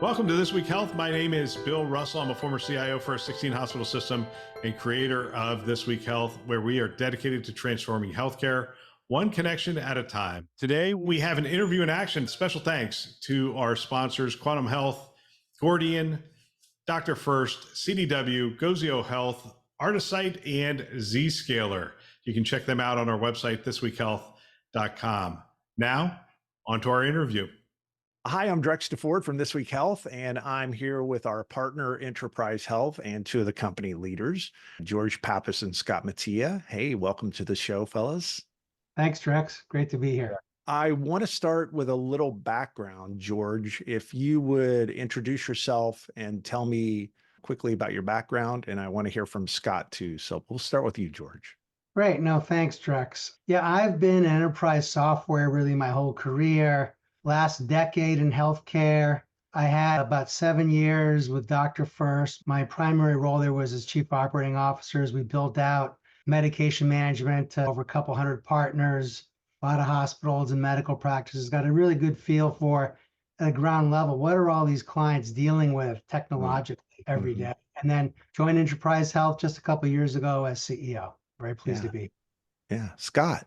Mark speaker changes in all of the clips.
Speaker 1: Welcome to This Week Health. My name is Bill Russell. I'm a former CIO for a 16 hospital system and creator of This Week Health, where we are dedicated to transforming healthcare one connection at a time. Today, we have an interview in action. Special thanks to our sponsors, Quantum Health, Gordian, Dr. First, CDW, Gozio Health, Artisite, and Zscaler. You can check them out on our website, thisweekhealth.com. Now, on to our interview.
Speaker 2: Hi, I'm Drex DeFord from This Week Health, and I'm here with our partner, Intraprise Health, and two of the company leaders, George Pappas and Scott Mattia. Hey, welcome to the show, fellas.
Speaker 3: Thanks, Drex. Great to be here.
Speaker 2: I want to start with a little background, George. If you would introduce yourself and tell me quickly about your background, and I want to hear from Scott too. So we'll start with you, George.
Speaker 3: Great. No, thanks, Drex. Yeah, I've been in enterprise software really my whole career. Last decade in healthcare. I had about 7 years with Dr. First. My primary role there was as chief operating officer as we built out medication management to over a couple hundred partners, a lot of hospitals and medical practices. Got a really good feel for at a ground level, what are all these clients dealing with technologically every day? And then joined Intraprise Health just a couple of years ago as CEO. Very pleased to be.
Speaker 2: Yeah, Scott.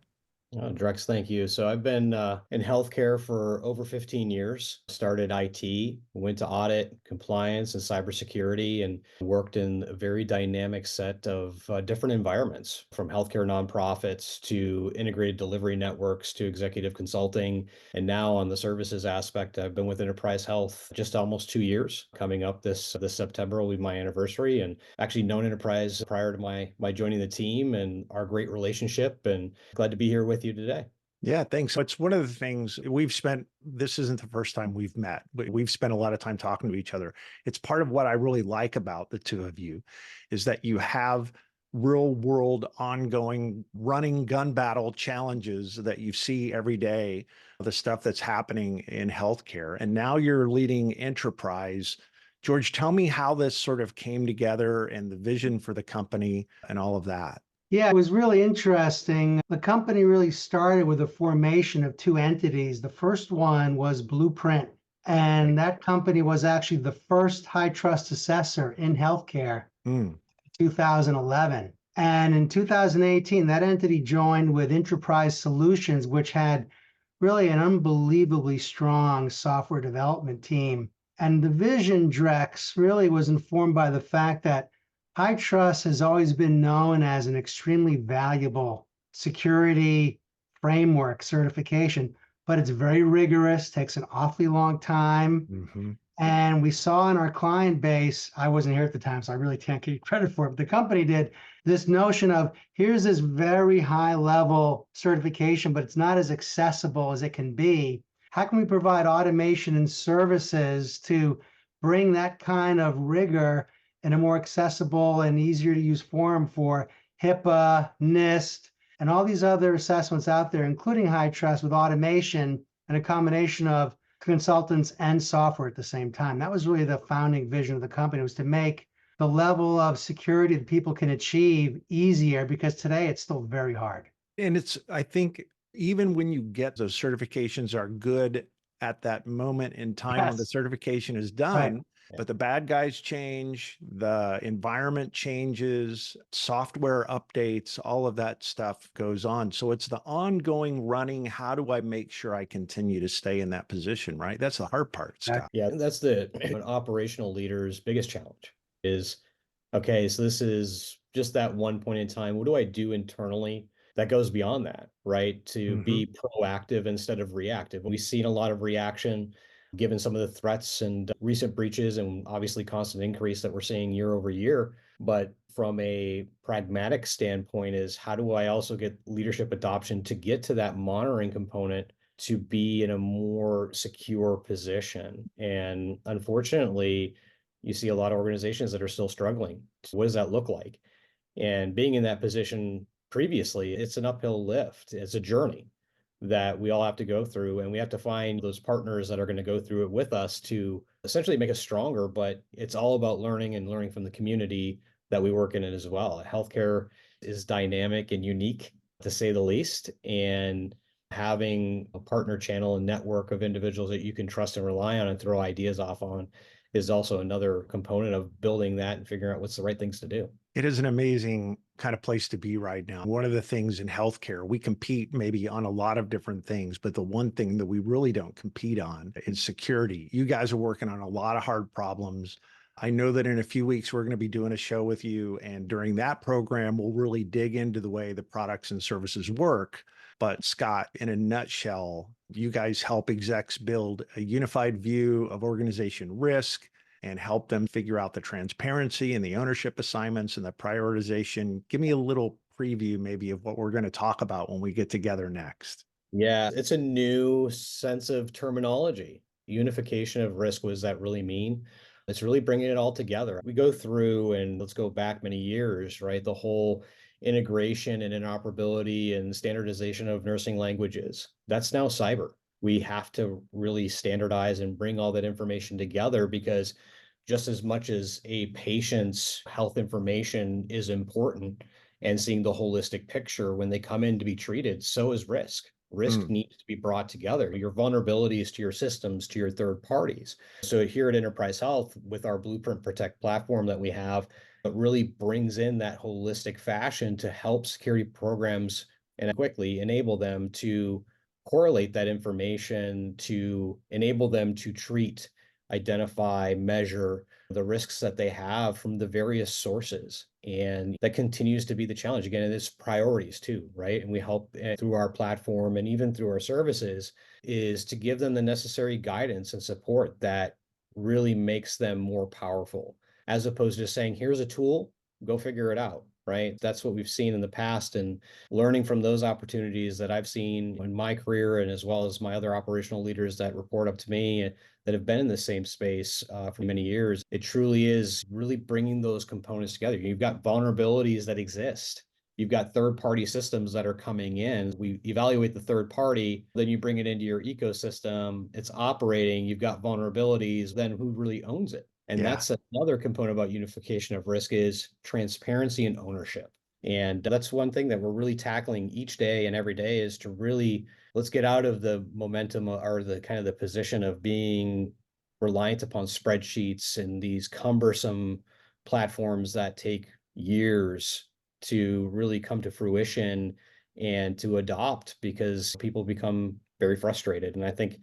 Speaker 4: Drex, thank you. So I've been in healthcare for over 15 years, started IT, went to audit, compliance, and cybersecurity, and worked in a very dynamic set of different environments, from healthcare nonprofits to integrated delivery networks to executive consulting. And now on the services aspect, I've been with Intraprise Health just almost 2 years. Coming up this September will be my anniversary, and actually known Intraprise prior to my joining the team and our great relationship, and glad to be here with you today.
Speaker 2: Yeah, thanks. So it's one of the things this isn't the first time we've met, but we've spent a lot of time talking to each other. It's part of what I really like about the two of you is that you have real world ongoing running gun battle challenges that you see every day, the stuff that's happening in healthcare. And now you're leading Intraprise. George, tell me how this sort of came together and the vision for the company and all of that.
Speaker 3: Yeah, it was really interesting. The company really started with the formation of two entities. The first one was Blueprint, and that company was actually the first high trust assessor in healthcare in 2011. And in 2018, that entity joined with Intraprise Solutions, which had really an unbelievably strong software development team. And the vision, Drex, really was informed by the fact that high trust has always been known as an extremely valuable security framework certification, but it's very rigorous, takes an awfully long time. And we saw in our client base, I wasn't here at the time, so I really can't give you credit for it, but the company did, this notion of here's this very high level certification, but it's not as accessible as it can be. How can we provide automation and services to bring that kind of rigor in a more accessible and easier to use form for HIPAA, NIST, and all these other assessments out there, including high trust with automation and a combination of consultants and software at the same time. That was really the founding vision of the company, was to make the level of security that people can achieve easier, because today it's still very hard.
Speaker 2: And I think even when you get those certifications are good at that moment in time when the certification is done, right. But the bad guys change, the environment changes, software updates, all of that stuff goes on. So it's the ongoing running. How do I make sure I continue to stay in that position, right? That's the hard part, Scott.
Speaker 4: Yeah, that's an operational leader's biggest challenge is, okay, so this is just that one point in time. What do I do internally that goes beyond that, right? To be proactive instead of reactive. We've seen a lot of reaction given some of the threats and recent breaches and obviously constant increase that we're seeing year over year. But from a pragmatic standpoint is, how do I also get leadership adoption to get to that monitoring component to be in a more secure position? And unfortunately, you see a lot of organizations that are still struggling. So what does that look like? And being in that position previously, it's an uphill lift. It's a journey that we all have to go through, and we have to find those partners that are going to go through it with us to essentially make us stronger. But it's all about learning from the community that we work in it as well. Healthcare is dynamic and unique, to say the least. And Having a partner channel and network of individuals that you can trust and rely on and throw ideas off on is also another component of building that and figuring out what's the right things to do.
Speaker 2: It is an amazing kind of place to be right now. One of the things in healthcare, we compete maybe on a lot of different things, but the one thing that we really don't compete on is security. You guys are working on a lot of hard problems. I know that in a few weeks, we're going to be doing a show with you. And during that program, we'll really dig into the way the products and services work. But Scott, in a nutshell, you guys help execs build a unified view of organization risk and help them figure out the transparency and the ownership assignments and the prioritization. Give me a little preview maybe of what we're going to talk about when we get together next.
Speaker 4: Yeah, it's a new sense of terminology. Unification of risk, what does that really mean? It's really bringing it all together. We go through, and let's go back many years, right? The whole integration and interoperability and standardization of nursing languages. That's now cyber. We have to really standardize and bring all that information together, because just as much as a patient's health information is important and seeing the holistic picture when they come in to be treated, so is risk. Risk needs to be brought together, your vulnerabilities to your systems, to your third parties. So here at Intraprise Health, with our Blueprint Protect platform that we have, it really brings in that holistic fashion to help security programs and quickly enable them to correlate that information, to enable them to treat, identify, measure the risks that they have from the various sources. And that continues to be the challenge. Again, it's priorities too, right? And we help through our platform and even through our services is to give them the necessary guidance and support that really makes them more powerful, as opposed to saying, here's a tool, go figure it out. Right. That's what we've seen in the past, and learning from those opportunities that I've seen in my career, and as well as my other operational leaders that report up to me that have been in the same space for many years. It truly is really bringing those components together. You've got vulnerabilities that exist. You've got third-party systems that are coming in. We evaluate the third party, then you bring it into your ecosystem. It's operating. You've got vulnerabilities. Then who really owns it? And that's another component about unification of risk is transparency and ownership. And that's one thing that we're really tackling each day and every day, is to really, let's get out of the momentum or the kind of the position of being reliant upon spreadsheets and these cumbersome platforms that take years to really come to fruition and to adopt, because people become very frustrated. And I think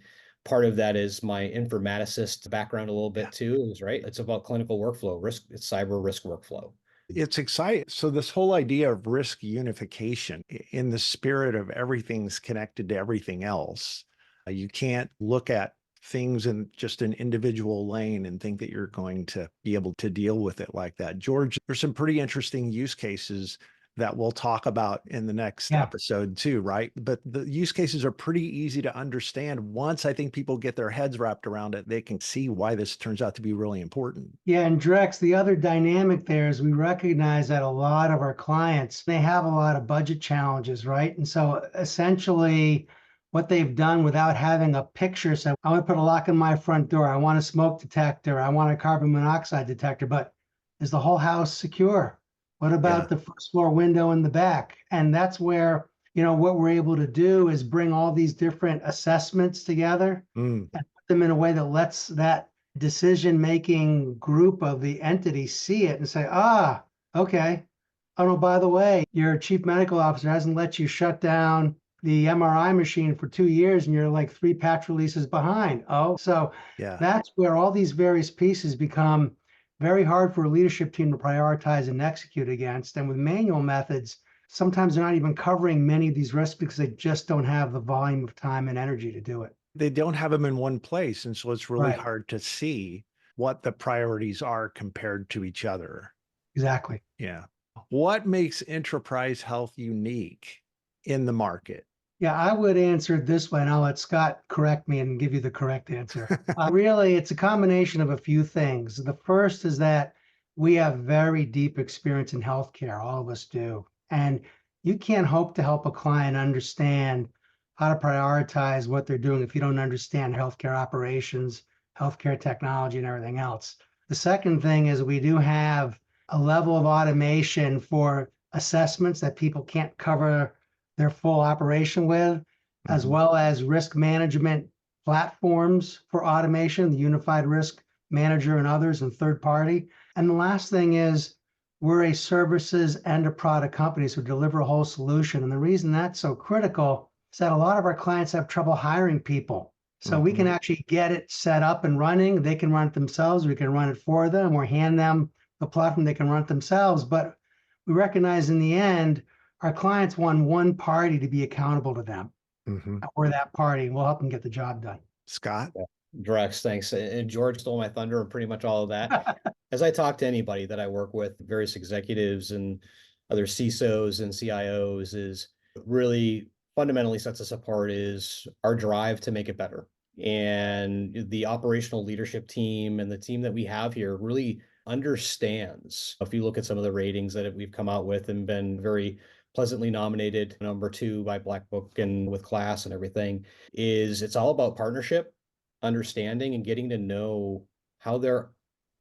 Speaker 4: part of that is my informaticist background a little bit too, is right. It's about clinical workflow, risk, it's cyber risk workflow.
Speaker 2: It's exciting. So this whole idea of risk unification in the spirit of everything's connected to everything else, you can't look at things in just an individual lane and think that you're going to be able to deal with it like that. George, there's some pretty interesting use cases that we'll talk about in the next episode too, right? But the use cases are pretty easy to understand. Once I think people get their heads wrapped around it, they can see why this turns out to be really important.
Speaker 3: Yeah, and Drex, the other dynamic there is we recognize that a lot of our clients, they have a lot of budget challenges, right? And so essentially what they've done without having a picture, so I want to put a lock on my front door, I want a smoke detector, I want a carbon monoxide detector, but is the whole house secure? What about the first floor window in the back? And that's where, you know, what we're able to do is bring all these different assessments together and put them in a way that lets that decision-making group of the entity see it and say, okay. Oh, no, by the way, your chief medical officer hasn't let you shut down the MRI machine for 2 years and you're like 3 patch releases behind. Oh, so that's where all these various pieces become very hard for a leadership team to prioritize and execute against. And with manual methods, sometimes they're not even covering many of these risks because they just don't have the volume of time and energy to do it.
Speaker 2: They don't have them in one place. And so it's really hard to see what the priorities are compared to each other.
Speaker 3: Exactly.
Speaker 2: Yeah. What makes Intraprise Health unique in the market?
Speaker 3: Yeah, I would answer it this way, and I'll let Scott correct me and give you the correct answer. Really, it's a combination of a few things. The first is that we have very deep experience in healthcare. All of us do. And you can't hope to help a client understand how to prioritize what they're doing if you don't understand healthcare operations, healthcare technology, and everything else. The second thing is we do have a level of automation for assessments that people can't cover their full operation with. as well as risk management platforms for automation, the Unified Risk Manager and others, and third party. And the last thing is we're a services and a product company, so deliver a whole solution. And the reason that's so critical is that a lot of our clients have trouble hiring people. So we can actually get it set up and running. They can run it themselves. We can run it for them or hand them the platform. They can run it themselves. But we recognize in the end, our clients want one party to be accountable to them. We're that party, and we'll help them get the job done.
Speaker 2: Scott?
Speaker 4: Yeah. Drex, thanks. And George stole my thunder and pretty much all of that. As I talk to anybody that I work with, various executives and other CISOs and CIOs, is really fundamentally sets us apart is our drive to make it better. And the operational leadership team and the team that we have here really understands. If you look at some of the ratings that we've come out with and been very pleasantly nominated #2 by Black Book and with class and everything, is it's all about partnership, understanding, and getting to know how their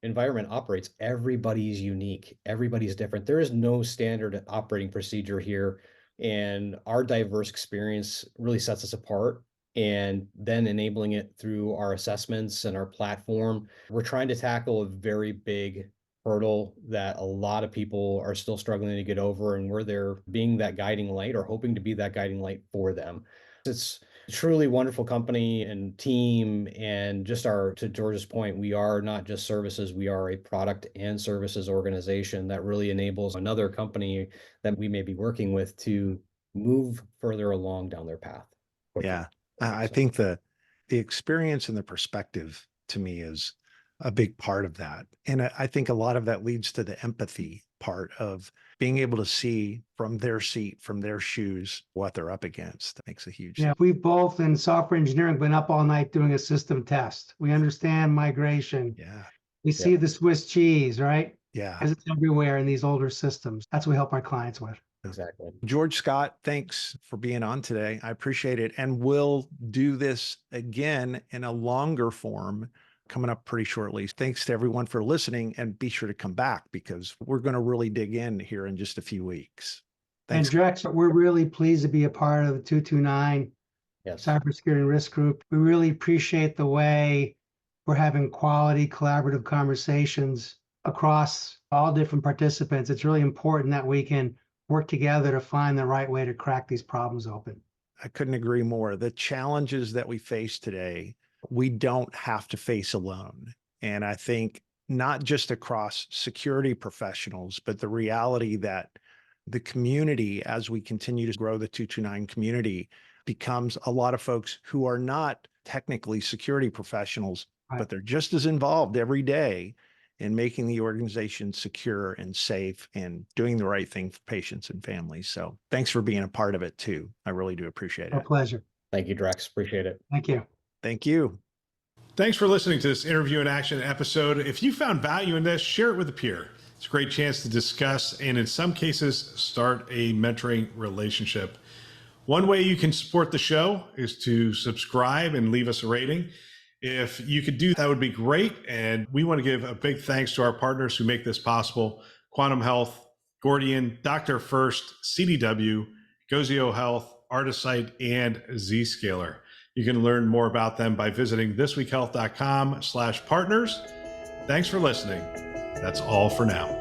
Speaker 4: environment operates. Everybody's unique. Everybody's different. There is no standard operating procedure here. And our diverse experience really sets us apart. And then enabling it through our assessments and our platform, we're trying to tackle a very big hurdle that a lot of people are still struggling to get over. And we're there being that guiding light, or hoping to be that guiding light for them. It's a truly wonderful company and team. And just to George's point, we are not just services, we are a product and services organization that really enables another company that we may be working with to move further along down their path quickly.
Speaker 2: Yeah. I think the experience and the perspective to me is a big part of that. And I think a lot of that leads to the empathy part of being able to see from their seat, from their shoes, what they're up against. That makes a huge
Speaker 3: Yeah, we've both in software engineering been up all night doing a system test. We understand migration.
Speaker 2: Yeah.
Speaker 3: We see the Swiss cheese, right?
Speaker 2: Yeah.
Speaker 3: Because it's everywhere in these older systems. That's what we help our clients with.
Speaker 4: Exactly.
Speaker 2: George, Scott, thanks for being on today. I appreciate it. And we'll do this again in a longer form coming up pretty shortly. Thanks to everyone for listening, and be sure to come back because we're going to really dig in here in just a few weeks. Thanks.
Speaker 3: And Drex, we're really pleased to be a part of the 229 Cybersecurity and Risk Group. We really appreciate the way we're having quality collaborative conversations across all different participants. It's really important that we can work together to find the right way to crack these problems open.
Speaker 2: I couldn't agree more. The challenges that we face today, we don't have to face alone. And I think not just across security professionals, but the reality that the community, as we continue to grow the 229 community, becomes a lot of folks who are not technically security professionals, but they're just as involved every day in making the organization secure and safe and doing the right thing for patients and families. So thanks for being a part of it too. I really do appreciate it.
Speaker 3: A pleasure.
Speaker 4: Thank you, Drex. Appreciate it.
Speaker 3: Thank you.
Speaker 2: Thank you.
Speaker 1: Thanks for listening to this Interview in Action episode. If you found value in this, share it with a peer. It's a great chance to discuss and in some cases start a mentoring relationship. One way you can support the show is to subscribe and leave us a rating. If you could do that, would be great. And we want to give a big thanks to our partners who make this possible: Quantum Health, Gordian, Dr. First, CDW, Gozio Health, Artisight, and Zscaler. You can learn more about them by visiting thisweekhealth.com/partners. Thanks for listening. That's all for now.